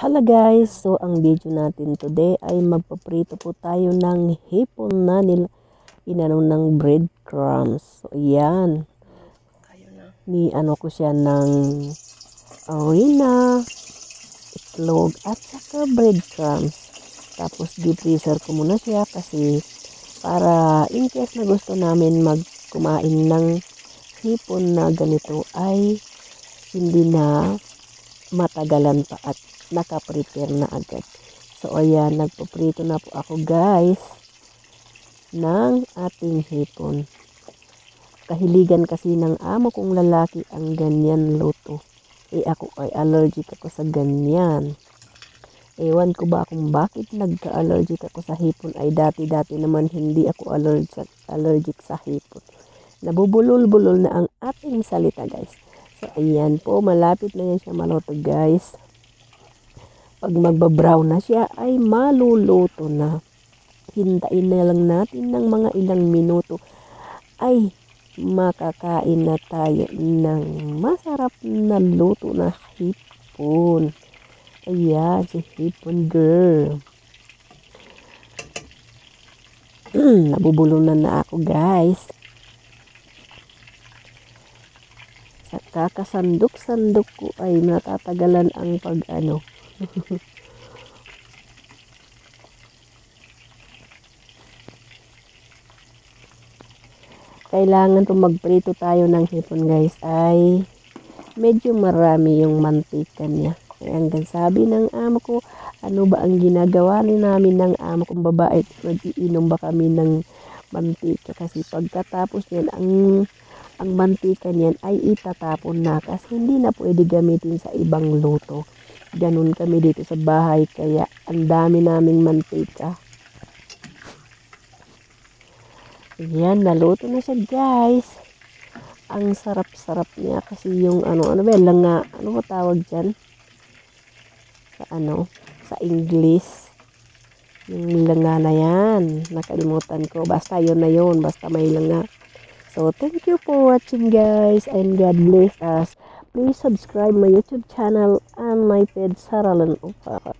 Hello guys, so ang video natin today ay magpaprito po tayo ng hipon na inano ng breadcrumbs. So ayan, ano ko siya ng arena, itlog at saka breadcrumbs. Tapos deep freezer ko muna siya kasi para in case na gusto namin kumain ng hipon na ganito ay hindi na matagalan pa at nakaprepare na agad. So ayan, nagpaprito na po ako guys ng ating hipon. Kahiligan kasi ng amo kong lalaki ang ganyan luto. Ako ay allergic ako sa ganyan. Ewan ko ba kung bakit nagka-allergic ako sa hipon, ay dati-dati naman hindi ako allergic sa hipon. Nabubulol-bulol na ang ating salita guys. So ayan po, malapit na yan siya maluto guys. Pag magbabrown na siya ay maluluto na. Hintayin na lang natin ng mga ilang minuto ay makakain na tayo ng masarap na luto na hipon. Ayan, si hipon girl. Nabubulunan na ako guys. Sa kakasandok-sandok ko ay natatagalan ang pag-ano. Kailangan kung magprito tayo ng hipon guys ay medyo marami yung mantika niya. Kaya hanggang sabi ng amo ko, ano ba ang ginagawa namin ng amo kong babae? Nag-iinom ba kami ng mantika? Kasi pagkatapos niyan, ang mantika niyan ay itatapon na kasi hindi na pwede gamitin sa ibang luto. Ganun kami dito sa bahay kaya ang dami naming mantika. Ayan, naluto na siya guys. Ang sarap-sarap niya kasi yung ano ba, langa, ano ba tawag dyan? Sa English. Yung langa na yan. Nakalimutan ko. Basta yun na yun. Basta may langa. So, thank you for watching guys and God bless us. Please subscribe my YouTube channel and my page Saralan Upa.